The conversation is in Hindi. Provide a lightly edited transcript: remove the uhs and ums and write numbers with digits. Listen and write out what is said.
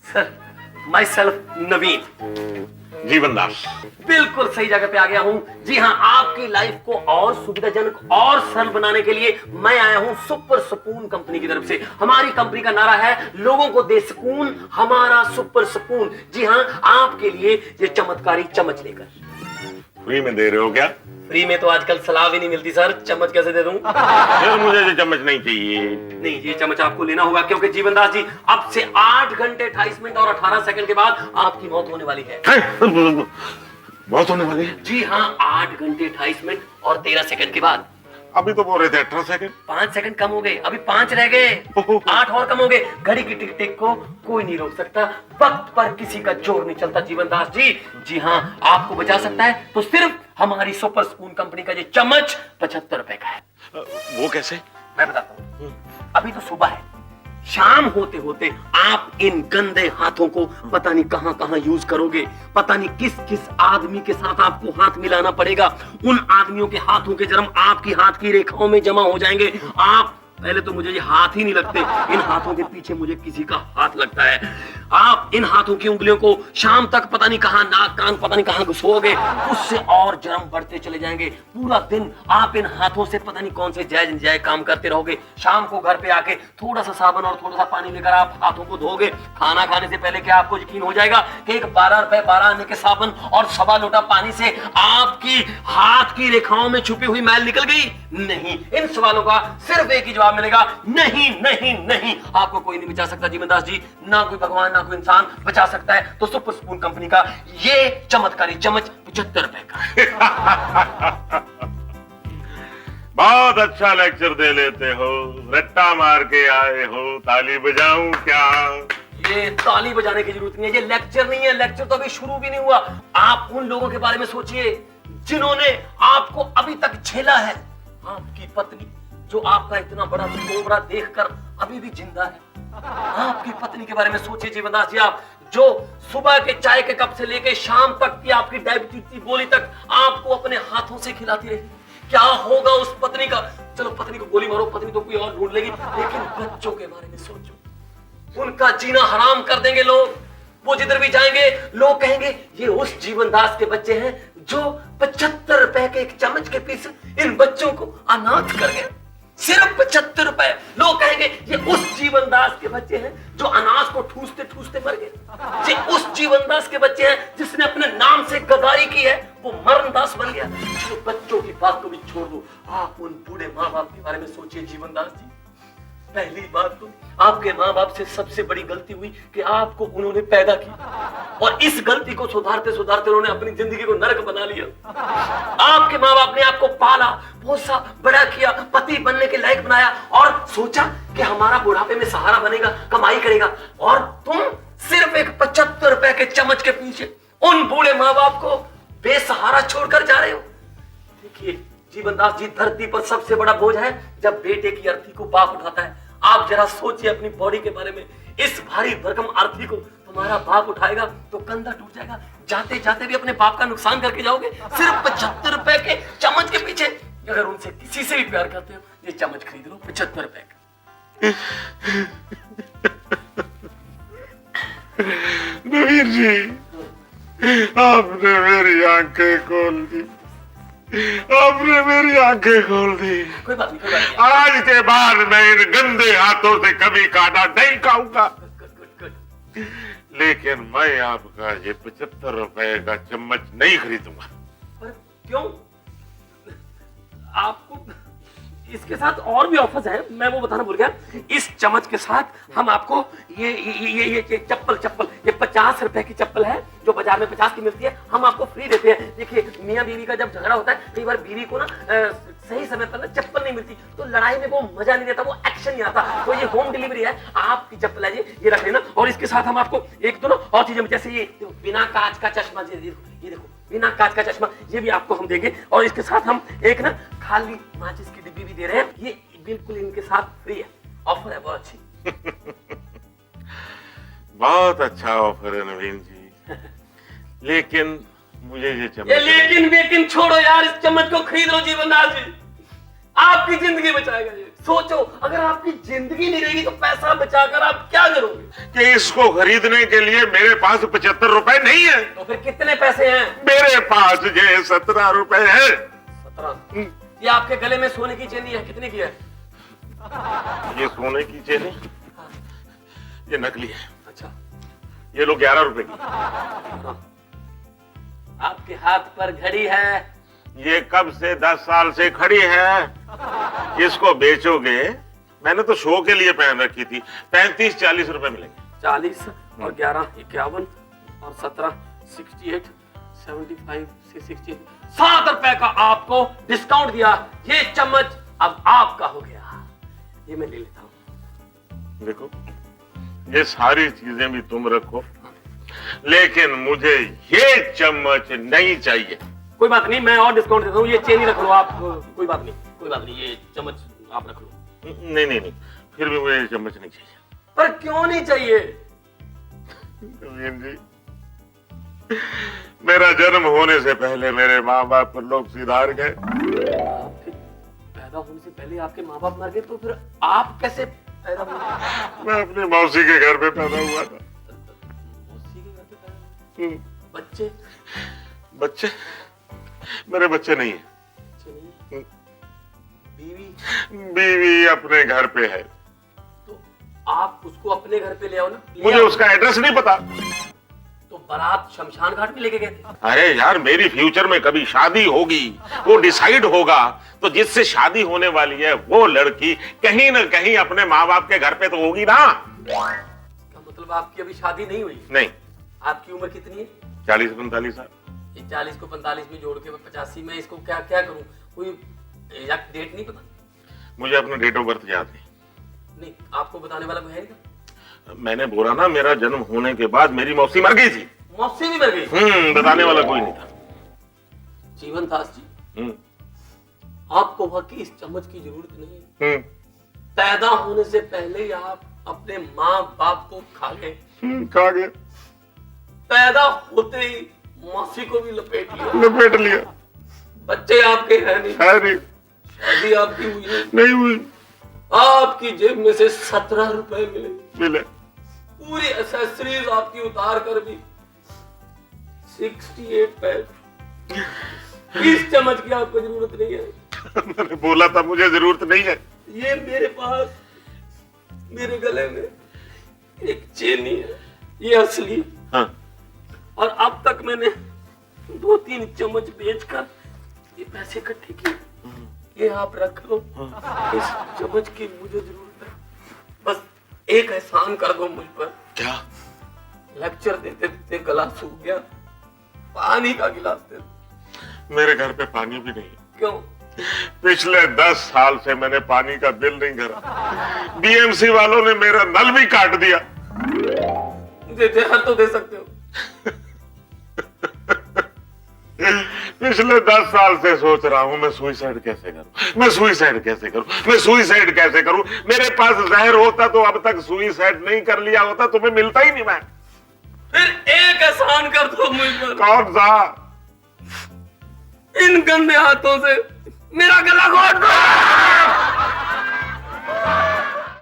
सर, माई सेल्फ नवीन। जीवन दास। बिल्कुल सही जगह पे आ गया हूँ। जी हाँ, आपकी लाइफ को और सुविधाजनक और सरल बनाने के लिए मैं आया हूँ सुपर सुकून कंपनी की तरफ से। हमारी कंपनी का नारा है, लोगों को दे सुकून, हमारा सुपर सुकून। जी हाँ, आपके लिए ये चमत्कारी चम्मच लेकर। फ्री में दे रहे हो क्या? फ्री में तो आजकल सलाह भी नहीं मिलती सर, चम्मच कैसे दे दूं? यार मुझे ये चम्मच नहीं चाहिए। नहीं, ये चम्मच आपको लेना होगा, क्योंकि जीवन दास जी, अब से 8 घंटे 28 मिनट और 18 सेकंड के बाद आपकी मौत होने वाली है। बहुत होने वाली है? जी हाँ, 8 घंटे 28 मिनट और 13 सेकंड के बाद। अभी तो बोल रहे थे 18 सेकंड। 5 सेकंड कम हो गए, अभी 5 रह गए, 8 और कम हो गए। घड़ी की टिक टिक को कोई नहीं रोक सकता, वक्त पर किसी का जोर नहीं चलता जीवन दास जी। जी हाँ, आपको बचा सकता है तो सिर्फ हमारी सुपर स्पून कंपनी का ये चम्मच 75 रुपए का है। वो कैसे? मैं बताता हूँ। अभी तो सुबह है, शाम होते होते आप इन गंदे हाथों को पता नहीं कहां कहां यूज करोगे, पता नहीं किस किस आदमी के साथ आपको हाथ मिलाना पड़ेगा। उन आदमियों के हाथों के जर्म आपकी हाथ की रेखाओं में जमा हो जाएंगे। आप पहले तो मुझे ये हाथ ही नहीं लगते, इन हाथों के पीछे मुझे किसी का हाथ लगता है। आप इन हाथों की उंगलियों को शाम तक पता नहीं कहां, नाक कान पता नहीं कहां घुसोगे, उससे और जर्म बढ़ते चले जाएंगे। पूरा दिन आप इन हाथों से पता नहीं कौन से जायज नजायज काम करते रहोगे। शाम को घर पे आके थोड़ा सा साबुन और थोड़ा सा पानी लेकर आप हाथों को धोगे। खाना खाने से पहले क्या आपको यकीन हो जाएगा कि एक 12 रुपए 12 आने के साबुन और 1.25 लोटा पानी से आपकी हाथ की रेखाओं में छुपी हुई मैल निकल गई? नहीं। इन सवालों का सिर्फ एक ही जवाब मिलेगा, नहीं नहीं नहीं। आपको कोई नहीं बचा सकता जीवन दास जी, ना कोई भगवान ना कोई इंसान बचा सकता है। तो सुपर स्पून कंपनी का ये चमत्कारी चम्मच 75 रुपए का। बहुत अच्छा लेक्चर दे लेते हो, रट्टा मार के आए हो, ताली बजाऊं क्या? ये ताली बजाने की जरूरत नहीं है, ये लेक्चर नहीं है, लेक्चर तो अभी शुरू भी नहीं हुआ। आप उन लोगों के बारे में सोचिए जिन्होंने आपको अभी तक झेला है। आपकी पत्नी जो आपका इतना बड़ा कोबरा देखकर अभी भी जिंदा है। आपकी पत्नी के बारे में सोचिए जीवन दास जी, आप जो सुबह के चाय के कप से लेकर शाम तक की आपकी डायबिटीज की गोली तक आपको अपने हाथों से खिलाती रही। क्या होगा उस पत्नी का? चलो पत्नी को गोली मारो, पत्नी तो कोई और ढूंढ लेगी, लेकिन बच्चों के बारे में सोचो। उनका जीना हराम कर देंगे लोग। वो जिधर भी जाएंगे लोग कहेंगे ये उस जीवन दास के बच्चे हैं जो 75 रुपए के एक चम्मच के पीछे इन बच्चों को अनाथ कर गए। सिर्फ 75 रुपए। लोग कहेंगे ये उस जीवन दास के बच्चे हैं जो अनाज को ठूसते ठूसते मर गए। ये उस जीवन दास के बच्चे हैं जिसने अपने नाम से गद्दारी की है, वो मरणदास बन गया। तो बच्चों की बात को भी छोड़ दो, आप उन बूढ़े माँ बाप के बारे में सोचिए जीवन दास जी। पहली बात तो आपके माँ बाप से सबसे बड़ी गलती हुई कि आपको उन्होंने पैदा किया, और इस गलती को सुधारते सुधारते उन्होंने अपनी जिंदगी को नरक बना लिया। आपके माँ बाप ने आपको पाला पोसा बड़ा किया, पति बनने के लायक बनाया, और सोचा कि हमारा बुढ़ापे में सहारा बनेगा, कमाई करेगा, और तुम सिर्फ एक 75 रुपए के चम्मच के पीछे उन बूढ़े माँ बाप को बेसहारा छोड़कर जा रहे हो। देखिए जीवन दास जी, धरती पर सबसे बड़ा बोझ है जब बेटे की अर्थी को बाप उठाता है। आप जरा सोचिए अपनी बॉडी के बारे में। इस भारी भरकम अर्थी को तुम्हारा बाप उठाएगा तो कंधा टूट जाएगा। जाते जाते भी अपने बाप का नुकसान करके जाओगे सिर्फ 75 रुपए के चम्मच के पीछे। अगर उनसे किसी से भी प्यार करते हो, ये चम्मच खरीद लो 75 रुपए का। नवीन जी, आपने मेरी आंखें खोल दी, आपने मेरी आंखें खोल दी। कोई बात नहीं, कोई बात नहीं। आज के बाद मैं इन गंदे हाथों से कभी काटा नहीं खाऊंगा। लेकिन मैं आपका ये 75 रुपए का चम्मच नहीं खरीदूंगा। पर क्यों? आपको इसके साथ और भी ऑफर्स हैं, मैं वो बताना भूल गया। इस चम्मच के साथ हम आपको ये चप्पल ये 50 रुपए की चप्पल है जो बाजार में 50 की मिलती है, हम आपको फ्री देते हैं। देखिए मियाँ बीवी का जब झगड़ा होता है, कई बार बीवी को ना सही समय पर ना चप्पल नहीं मिलती, तो लड़ाई में वो मजा नहीं देता, वो एक्शन नहीं आता। तो ये होम डिलीवरी है, आपकी चप्पल है ये रख लेना। और इसके साथ हम आपको एक दो ना और चीजें, जैसे ये बिना कांच का चश्मा, ये देखो बिना कांच का चश्मा, ये भी आपको हम देंगे। और इसके साथ हम एक ना खाली माचिस की डिब्बी भी दे रहे हैं, ये बिल्कुल इनके साथ फ्री है। ऑफर है बहुत अच्छी। बहुत अच्छा ऑफर है नवीन जी, लेकिन मुझे ये चम्मच, लेकिन छोड़ो यार, इस चम्मच को खरीद लो जीवन दास जी। आपकी जिंदगी बचाएगा ये। सोचो, अगर आपकी जिंदगी नहीं रहेगी तो पैसा बचाकर आप क्या करोगे? कि इसको खरीदने के लिए मेरे पास 75 रुपए नहीं है। तो फिर कितने पैसे हैं? मेरे पास ये 17 रुपए है। 17। ये आपके गले में सोने की चेनी है, कितने की है? ये सोने की चेनी, ये नकली है। अच्छा। ये लो 11 रुपए की। आपके हाथ पर घड़ी है, ये कब से 10 साल से खड़ी है। इसको बेचोगे, मैंने तो शो के लिए पहन रखी थी, 35-40 रुपए मिलेंगे। 40 और 11 51 और 17 68 75 से 68 7 रुपए का आपको डिस्काउंट दिया। ये चम्मच अब आपका हो गया, ये मैं ले लेता हूं। देखो, ये सारी चीजें भी तुम रखो, लेकिन मुझे ये चम्मच नहीं चाहिए। कोई बात नहीं, मैं और डिस्काउंट देता हूँ। ये चेनी रख लो आप, कोई बात नहीं, कोई बात नहीं, ये चम्मच आप रख लो। नहीं नहीं नहीं, फिर भी मुझे ये चम्मच नहीं चाहिए। पर क्यों नहीं चाहिए? नवीन जी, मेरा जन्म होने से पहले मेरे माँ बाप लोग सिधार गए। आपके पैदा होने से पहले आपके माँ बाप मर गए, तो फिर आप कैसे पैदा हुए? मैं अपनी मौसी के घर पे पैदा हुआ था। मौसी के घर पे पैदा हुए? बच्चे? बच्चे? मेरे बच्चे नहीं है। बच्चे नहीं? बीवी? बीवी अपने घर पे है। तो आप उसको अपने घर पे ले आओ ना। मुझे उसका एड्रेस नहीं पता। तो बारात शमशान घाट में लेके गए थे? अरे यार, मेरी फ्यूचर में कभी शादी होगी, वो डिसाइड होगा, तो जिससे शादी होने वाली है वो लड़की कहीं ना कहीं अपने माँ बाप के घर पे तो होगी ना। इसका मतलब आपकी अभी शादी नहीं हुई? नहीं। आपकी उम्र कितनी है? 40-45 साल। ये 40 को 45 में जोड़ के 85 में इसको क्या क्या करूं? कोई एग्जैक्ट डेट नहीं पता? मुझे अपना डेट ऑफ बर्थ याद नहीं। नहीं, आपको बताने वाला कोई है नहीं? मैंने बोला ना, मेरा जन्म होने के बाद मेरी मौसी मर गई थी। मौसी भी मर गई? बताने वाला कोई नहीं था। जीवन दास जी, आपको वाकई इस चम्मच की जरूरत नहीं है। पैदा होने से पहले ही आप अपने माँ बाप को खा गए। खा गया। पैदा होते ही मौसी को भी लपेट लिया। लपेट लिया। बच्चे आपके हैं नहीं? है नहीं। शादी आपकी हुई नहीं हुई। आपकी जेब में से 17 रुपए मिले। पूरी एसेसरीज आपकी उतार कर भी 68 पैसे। इस चम्मच की आपको जरूरत नहीं है। मैंने बोला था मुझे जरूरत नहीं है। ये मेरे पास मेरे गले में एक चेनी है, ये असली। हाँ। और अब तक मैंने 2-3 चम्मच बेचकर ये पैसे इकट्ठे किए। ये आप रख लो। इस चम्मच की मुझे जरूरत है। बस एक एहसान कर दो मुझ पर। क्या? लेक्चर देते देते गला सूख गया, पानी का गिलास दे दो। मेरे घर पे पानी भी नहीं। क्यों? पिछले 10 साल से मैंने पानी का बिल नहीं भरा। बीएमसी वालों ने मेरा नल भी काट दिया। जहर तो दे सकते हो। पिछले 10 साल से सोच रहा हूं मैं सुसाइड कैसे करूं, मैं सुसाइड कैसे करूं, मैं सुसाइड कैसे करूं। मेरे पास जहर होता तो अब तक सुसाइड नहीं कर लिया होता, तुम्हें मिलता ही नहीं। मैं फिर एक एहसान कर दो मुझ पर। कौन सा? इन गंदे हाथों से मेरा गला घोट दो।